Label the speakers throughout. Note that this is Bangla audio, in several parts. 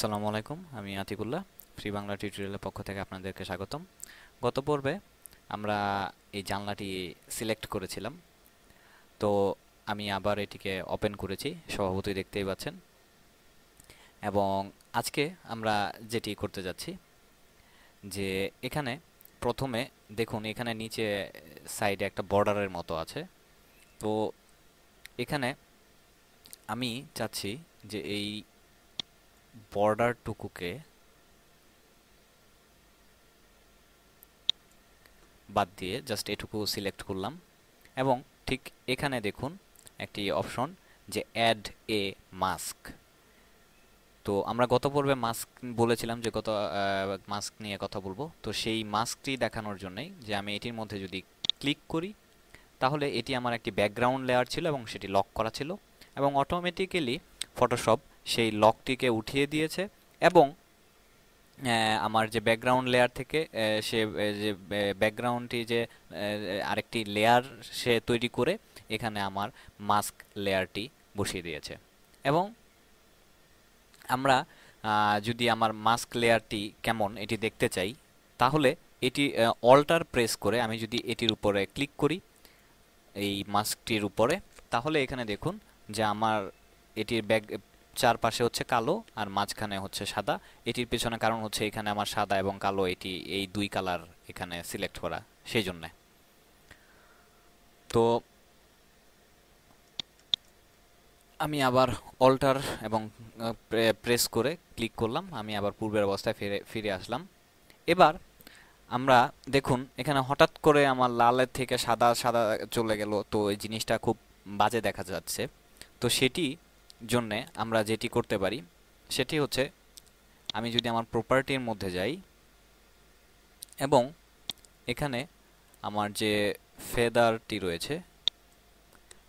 Speaker 1: আসসালামু আলাইকুম, আমি আতিকুল্লাহ। ফ্রি বাংলা টিউটোরিয়ালের পক্ষ থেকে আপনাদেরকে স্বাগতম। গত পর্বে আমরা এই জানলাটি সিলেক্ট করেছিলাম। তো আমি আবার এটিকে ওপেন করেছি, স্বভাবতই দেখতেই পাচ্ছেন। এবং আজকে আমরা যেটি করতে যাচ্ছি, যে এখানে প্রথমে দেখুন, এখানে নিচে সাইডে একটা বর্ডারের মতো আছে। তো এখানে আমি চাচ্ছি যে এই বর্ডারটুকুকে বাদ দিয়ে জাস্ট এটুকু সিলেক্ট করলাম। এবং ঠিক এখানে দেখুন একটি অপশন, যে অ্যাড এ মাস্ক। তো আমরা গত পর্বে মাস্ক বলেছিলাম যে গত মাস্ক নিয়ে কথা বলবো। তো সেই মাস্কটি দেখানোর জন্যই যে আমি এটির মধ্যে যদি ক্লিক করি, তাহলে এটি আমার একটি ব্যাকগ্রাউন্ড লেয়ার ছিল এবং সেটি লক করা ছিল, এবং অটোমেটিক্যালি ফটোশপ সেই লকটিকে উঠিয়ে দিয়েছে। এবং আমার যে ব্যাকগ্রাউন্ড লেয়ার থেকে সে যে ব্যাকগ্রাউন্ডটি যে আরেকটি লেয়ার সে তৈরি করে এখানে আমার মাস্ক লেয়ারটি বসিয়ে দিয়েছে। এবং আমরা যদি আমার মাস্ক লেয়ারটি কেমন এটি দেখতে চাই, তাহলে এটি অল্টার প্রেস করে আমি যদি এটির উপরে ক্লিক করি, এই মাস্কটির উপরে, তাহলে এখানে দেখুন যে আমার এটির চারপাশে হচ্ছে কালো আর মাঝখানে হচ্ছে সাদা। এটির পেছনে কারণ হচ্ছে এখানে আমার সাদা এবং কালো, এটি এই দুই কালার এখানে সিলেক্ট করা, সেই জন্যে। তো আমি আবার অল্টার এবং প্রেস করে ক্লিক করলাম, আমি আবার পূর্বের অবস্থায় ফিরে ফিরে আসলাম। এবার আমরা দেখুন এখানে হঠাৎ করে আমার লালের থেকে সাদা সাদা চলে গেল, তো এই জিনিসটা খুব বাজে দেখা যাচ্ছে। তো সেটি জন্যে আমরা যেটি করতে পারি সেটি হচ্ছে, আমি যদি আমার প্রপার্টির মধ্যে যাই এবং এখানে আমার যে ফেদারটি রয়েছে,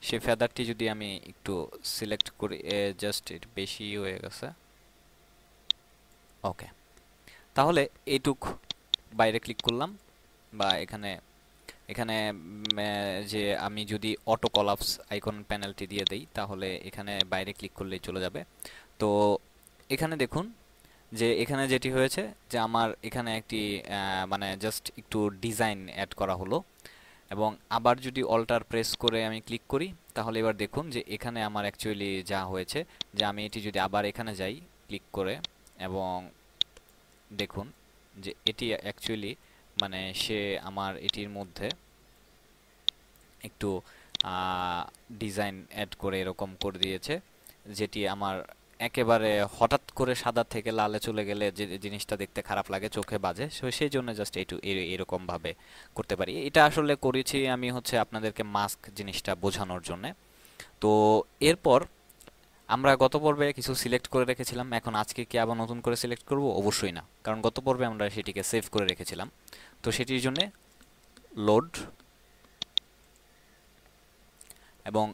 Speaker 1: সেই ফেদারটি যদি আমি একটু সিলেক্ট করি, জাস্ট বেশি হয়ে গেছে, ওকে। তাহলে এইটুক বাইরে ক্লিক করলাম, বা এখানে এখানে যে আমি যদি অটো কলাপস আইকন প্যানেলটি দিয়ে দেই, তাহলে এখানে বাইরে ক্লিক করলেই চলে যাবে। তো এখানে দেখুন যে এখানে যেটি হয়েছে, যে আমার এখানে একটি মানে জাস্ট একটু ডিজাইন অ্যাড করা হলো। এবং আবার যদি অল্টার প্রেস করে আমি ক্লিক করি, তাহলে এবার দেখুন যে এখানে আমার অ্যাকচুয়ালি যা হয়েছে, যে আমি এটি যদি আবার এখানে যাই ক্লিক করে, এবং দেখুন যে এটি অ্যাকচুয়ালি মানে সে আমার এটির মধ্যে একটু ডিজাইন অ্যাড করে এরকম করে দিয়েছে, যেটি আমার একেবারে হঠাৎ করে সাদা থেকে লালে চলে গেলে যে জিনিসটা দেখতে খারাপ লাগে, চোখে বাজে, সেই জন্য জাস্ট এইটু এরকম ভাবে করতে পারি। এটা আসলে করেছি আমি হচ্ছে আপনাদেরকে মাস্ক জিনিসটা বোঝানোর জন্য। তো এরপর আমরা গত পর্বে কিছু সিলেক্ট করে রেখেছিলাম, এখন আজকে কি আবার নতুন করে সিলেক্ট করব? অবশ্যই না, কারণ গত পর্বে আমরা সেটিকে সেভ করে রেখেছিলাম। তো সেটির জন্য লোড এবং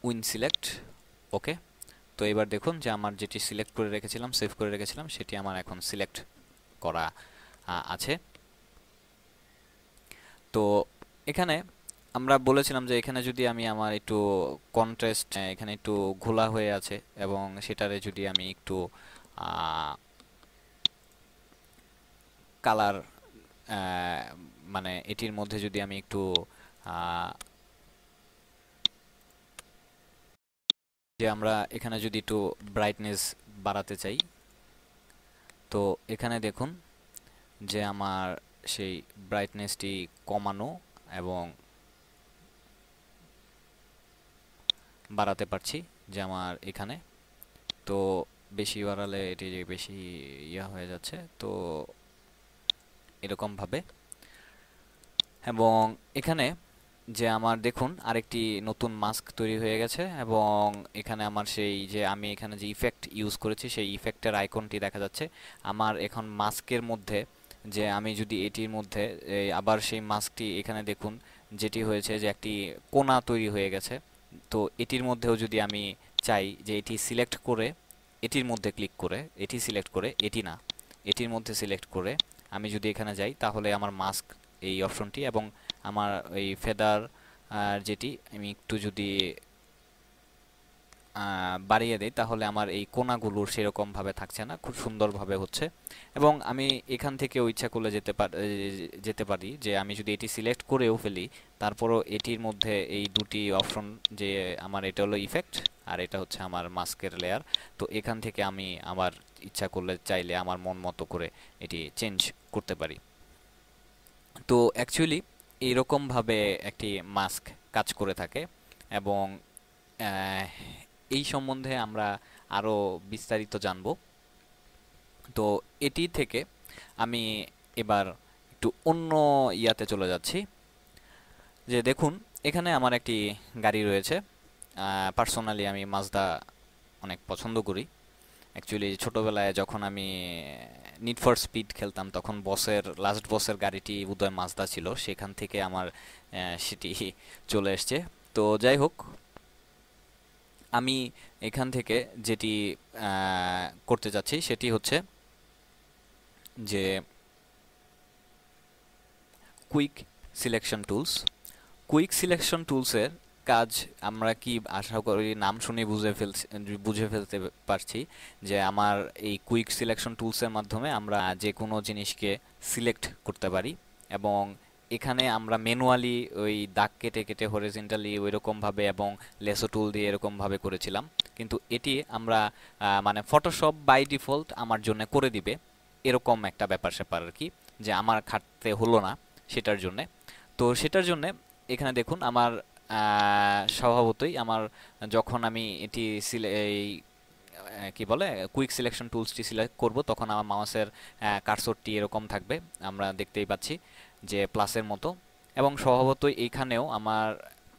Speaker 1: উইন সিলেক্ট, ওকে। তো এবার দেখুন যে আমার যেটি সিলেক্ট করে রেখেছিলাম, সেভ করে রেখেছিলাম, সেটি আমার এখন সিলেক্ট করা আছে। তো এখানে আমরা বলেছিলাম যে এখানে যদি আমি আমার একটু কন্ট্রাস্ট, এখানে একটু ঘোলা হয়ে আছে, এবং সেটারে যদি আমি একটু কালার, মানে এটির মধ্যে যদি আমি একটু যে আমরা এখানে যদি একটু ব্রাইটনেস বাড়াতে চাই, তো এখানে দেখুন যে আমার সেই ব্রাইটনেসটি কমানো এবং বাড়াতে পারছি, যে আমার এখানে তো বেশি বাড়ালে এটি যে বেশি ইয়া হয়ে যাচ্ছে, তো এরকম ভাবে। এবং এখানে যে আমার দেখুন আরেকটি নতুন মাস্ক তৈরি হয়ে গেছে, এবং এখানে আমার সেই যে আমি এখানে যে ইফেক্ট ইউজ করেছি সেই ইফেক্টের আইকনটি দেখা যাচ্ছে আমার এখন মাস্কের মধ্যে। যে আমি যদি এটির মধ্যে আবার সেই মাস্কটি এখানে দেখুন যেটি হয়েছে, যে একটি কোণা তৈরি হয়ে গেছে। তো এটির মধ্যেও যদি আমি চাই যে এটি সিলেক্ট করে, এটির মধ্যে ক্লিক করে, এটি সিলেক্ট করে, এটি না, এটির মধ্যে সিলেক্ট করে আমি যদি এখানে যাই, তাহলে আমার মাস্ক এই অপশনটি, এবং আমার এই ফেদার যেটি আমি একটু যদি বাড়িয়ে দেই তাহলে আমার এই কোণাগুলোর সেরকম ভাবে থাকছে না, খুব সুন্দরভাবে হচ্ছে। এবং আমি এখান থেকেও ইচ্ছা করলে যেতে পারি যে আমি যদি এটি সিলেক্ট করেও ফেলি, তারপরও এটির মধ্যে এই দুটি অপশন, যে আমার এটা হলো ইফেক্ট আর এটা হচ্ছে আমার মাস্কের লেয়ার, তো এখান থেকে আমি আমার ইচ্ছা করলে চাইলে আমার মন মতো করে এটি চেঞ্জ করতে পারি। তো অ্যাকচুয়ালি এইরকমভাবে একটি মাস্ক কাজ করে থাকে। এবং আহ, এই সম্বন্ধে আমরা আরো বিস্তারিত জানব। তো এটি থেকে আমি এবার একটু অন্য ইয়াতে চলে যাচ্ছি। যে দেখুন, এখানে আমার একটি গাড়ি রয়েছে। পার্সোনালি আমি মাজদা অনেক পছন্দ করি। অ্যাকচুয়ালি ছোটবেলায় যখন আমি নিড ফর স্পিড খেলতাম, তখন লাস্ট বসের গাড়িটি বোধহয় মাজদা ছিল, সেখান থেকে আমার সেটি চলে এসছে। তো যাই হোক, আমি এখান থেকে যেটি করতে যাচ্ছি সেটি হচ্ছে যে quick selection tools. Quick selection টুলসের কাজ আমরা কি আশা করি নাম শুনে বুঝে ফেলতে পারছি যে আমার এই কুইক সিলেকশন টুলসের মাধ্যমে আমরা যে কোনো জিনিসকে সিলেক্ট করতে পারি। এবং এখানে আমরা ম্যানুয়ালি ওই দাগ কেটে কেটে হরিজন্টালি ওইরকমভাবে এবং লেসো টুল দিয়ে এরকমভাবে করেছিলাম, কিন্তু এটি আমরা মানে ফটোশপ বাই ডিফল্ট আমার জন্য করে দিবে, এরকম একটা ব্যাপার স্যাপার আর কি, যে আমার খাটতে হলো না সেটার জন্যে। তো সেটার জন্যে এখানে দেখুন আমার স্বভাবতই আমার যখন আমি এটি এই কি বলে কুইক সিলেকশন টুলসটি সিলেক্ট করব, তখন আমার মাউসের কার্সরটি এরকম থাকবে, আমরা দেখতেই পাচ্ছি যে প্লাসের মতো। এবং স্বভাবতই এইখানেও আমার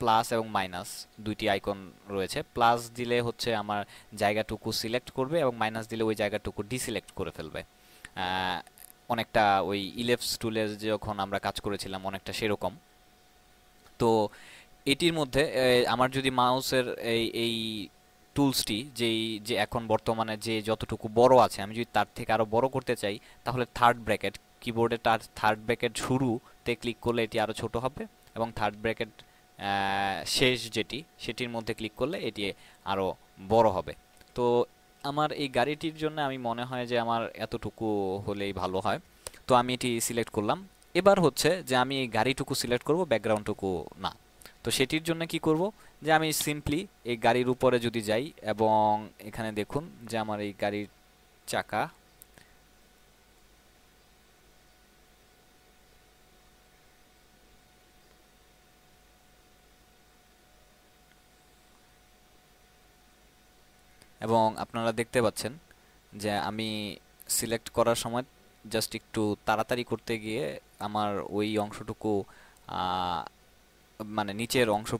Speaker 1: প্লাস এবং মাইনাস দুইটি আইকন রয়েছে। প্লাস দিলে হচ্ছে আমার জায়গাটুকু সিলেক্ট করবে এবং মাইনাস দিলে ওই জায়গাটুকু ডিসিলেক্ট করে ফেলবে। আহ, অনেকটা ওই ইলেপস টুলে যখন আমরা কাজ করেছিলাম অনেকটা সেরকম। তো এটির মধ্যে আমার যদি মাউসের এই টুলসটি যে এখন বর্তমানে যে যতটুকু বড় আছে, আমি যদি তার থেকে আরো বড় করতে চাই, তাহলে থার্ড ব্র্যাকেট কিবোর্ডে তার থার্ড ব্র্যাকেট শুরুতে ক্লিক করলে এটি আরো ছোট হবে, এবং থার্ড ব্র্যাকেট শেষ যেটি সেটির মধ্যে ক্লিক করলে এটি আরো বড় হবে। তো আমার এই গাড়িটির জন্য আমি মনে হয় যে আমার এতটুকু হলেই ভালো হয়। তো আমি এটি সিলেক্ট করলাম। এবার হচ্ছে যে আমি এই গাড়িটুকু সিলেক্ট করব, ব্যাকগ্রাউন্ডটুকু না। তো সেটির জন্য কি করব, যে আমি সিম্পলি এই গাড়ির উপরে যদি যাই এবং এখানে দেখুন যে আমার এই গাড়ির চাকা, এবং আপনারা দেখতে পাচ্ছেন যে আমি সিলেক্ট করার সময় জাস্ট একটু তাড়াতাড়ি করতে গিয়ে আমার ওই অংশটুকু আহ, মানে নিচের অংশ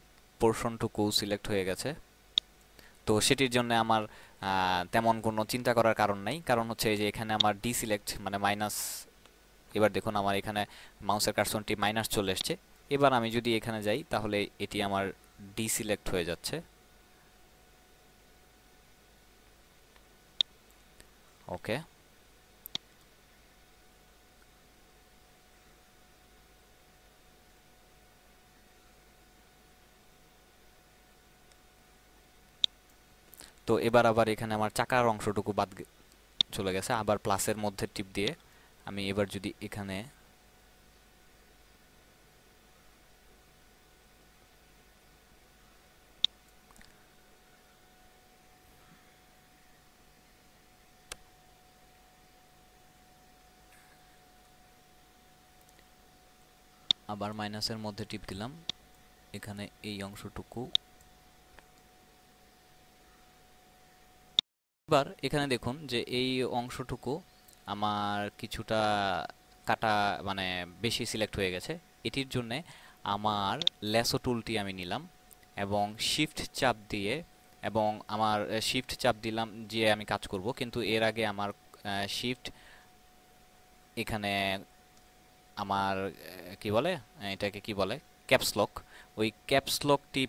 Speaker 1: পোর্শনটুকু সিলেক্ট হয়ে গেছে। তো সেটির জন্য আমার তেমন কোনো চিন্তা করার কারণ নাই, কারণ হচ্ছে এই যে এখানে আমার ডিসিলেক্ট মানে মাইনাস। এবার দেখুন আমার এখানে মাউসের কার্সনটি মাইনাস চলে এসছে। এবার আমি যদি এখানে যাই তাহলে এটি আমার ডিসিলেক্ট হয়ে যাচ্ছে। ওকে। তো এবার আবার এখানে আমার চাকার অংশটুকু চলে গেছে। আবার প্লাসের মধ্যে টিপ দিয়ে আমি এবার যদি এখানে আবার মাইনাসের মধ্যে টিপ দিলাম, এখানে এই অংশটুকু। এবার এখানে দেখুন যে এই অংশটুকু আমার কিছুটা কাটা মানে বেশি সিলেক্ট হয়ে গেছে। এটির জন্য আমার ল্যাসো টুলটি আমি নিলাম এবং শিফট চাপ দিয়ে, এবং আমার শিফট চাপ দিলাম যে আমি কাজ করব, কিন্তু এর আগে আমার শিফট এখানে আমার কি বলে এটাকে কি বলে ক্যাপস লক, ওই ক্যাপস লকটি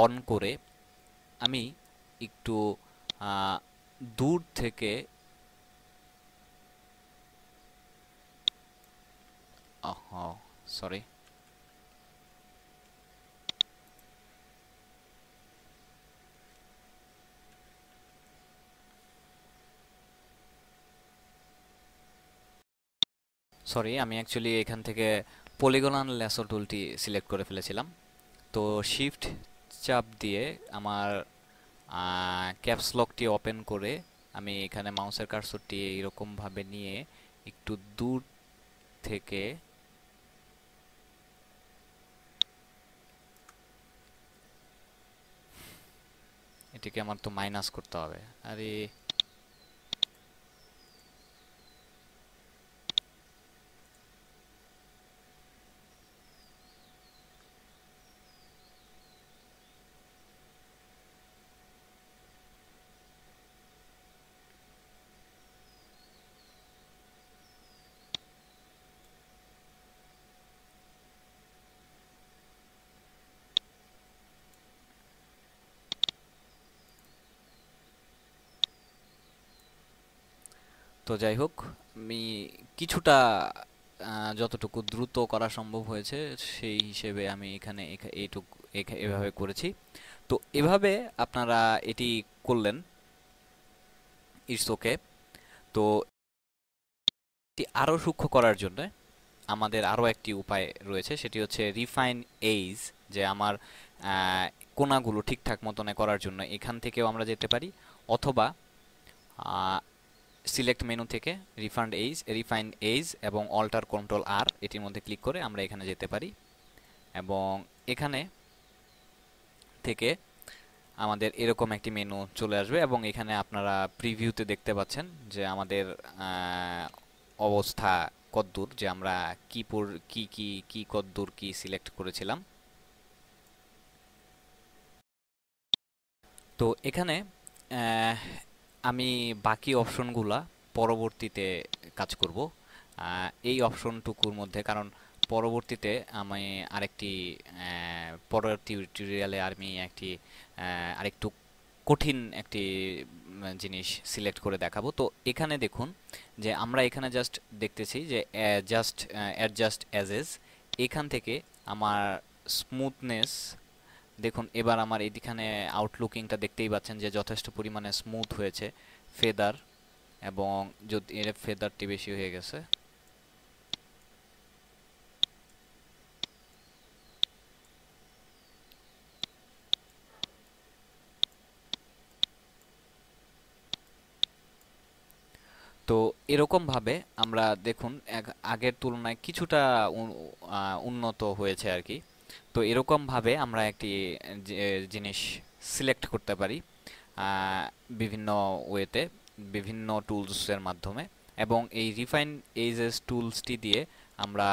Speaker 1: অন করে আমি একটু আহ, দূর থেকে সরি, সরি, আমি অ্যাকচুয়ালি এখান থেকে পলিগনাল ল্যাসো টুলটি সিলেক্ট করে ফেলেছিলাম। তো শিফট চাপ দিয়ে আমার ক্যাপস লকটি ওপেন করে আমি এখানে মাউসের কার্সরটি এরকম ভাবে নিয়ে একটু দূর থেকে এটিকে আমার তো মাইনাস করতে হবে। আরে, তো যাই হোক, আমি কিছুটা যতটুকু দ্রুত করা সম্ভব হয়েছে সেই হিসেবে আমি এখানে এইটুকু এভাবে করেছি। তো এভাবে আপনারা এটি করলেন, ইটস ওকে। তো এটি আরও সূক্ষ্ম করার জন্য আমাদের আরও একটি উপায় রয়েছে, সেটি হচ্ছে রিফাইন এইজ। যে আমার আহ, কোণাগুলো ঠিকঠাক মতনে করার জন্য এখান থেকেও আমরা যেতে পারি, অথবা সিলেক্ট মেনু থেকে রিফাইন এইজ এবং অল্টার কন্ট্রোল আর এটির মধ্যে ক্লিক করে আমরা এখানে যেতে পারি, এবং এখানে থেকে আমাদের এরকম একটি মেনু চলে আসবে, এবং এখানে আপনারা প্রিভিউতে দেখতে পাচ্ছেন যে আমাদের অবস্থা কদ্দূর, যে আমরা কি কি কি কদ্দূর কি সিলেক্ট করেছিলাম। তো এখানে আহ, আমি বাকি অপশনগুলা পরবর্তীতে কাজ করব এই অপশনটুকুর মধ্যে, কারণ পরবর্তীতে আমি আরেকটি পরের টিউটোরিয়ালে আমি আরেকটু কঠিন একটি জিনিস সিলেক্ট করে দেখাবো। তো এখানে দেখুন যে আমরা এখানে জাস্ট দেখতেছি যে জাস্ট অ্যাডজাস্ট অ্যাজেস, এখান থেকে আমার স্মুথনেস দেখুন। এবার আমার এইখানে আউটলুকিংটা দেখতেই পাচ্ছেন যে যথেষ্ট পরিমাণে স্মুথ হয়েছে ফেদার, এবং যদি এর ফেদারটি বেশি হয়ে গেছে। তো এরকম ভাবে আমরা দেখুন আগের তুলনায় কিছুটা উন্নত হয়েছে আর কি। তো এরকম ভাবে আমরা একটি জিনিস সিলেক্ট করতে পারি আহ, বিভিন্ন ওয়েতে, বিভিন্ন টুলসের মাধ্যমে, এবং এই রিফাইন এজেস টুলসটি দিয়ে আমরা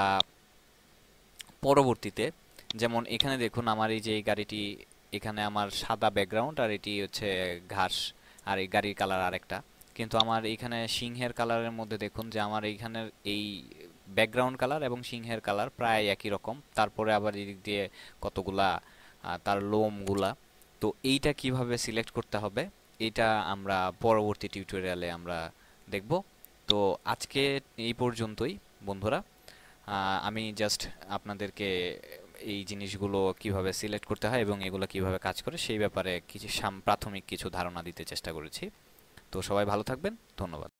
Speaker 1: পরবর্তীতে, যেমন এখানে দেখুন আমার এই যে এই গাড়িটি, এখানে আমার সাদা ব্যাকগ্রাউন্ড আর এটি হচ্ছে ঘাস, আর এই গাড়ির কালার আরেকটা, কিন্তু আমার এইখানে সিংহের কালারের মধ্যে দেখুন যে আমার এইখানের এই ব্যাকগ্রাউন্ড কালার এবং সিংহের কালার প্রায় একই রকম। তারপরে আবার এদিক দিয়ে কতগুলা তার লোমগুলা। তো এইটা কিভাবে সিলেক্ট করতে হবে এটা আমরা পরবর্তী টিউটোরিয়ালে আমরা দেখব। তো আজকে এই পর্যন্তই বন্ধুরা। আমি জাস্ট আপনাদেরকে এই জিনিসগুলো কিভাবে সিলেক্ট করতে হয় এবং এগুলো কিভাবে কাজ করে সেই ব্যাপারে কিছু প্রাথমিক কিছু ধারণা দিতে চেষ্টা করেছি। তো সবাই ভালো থাকবেন, ধন্যবাদ।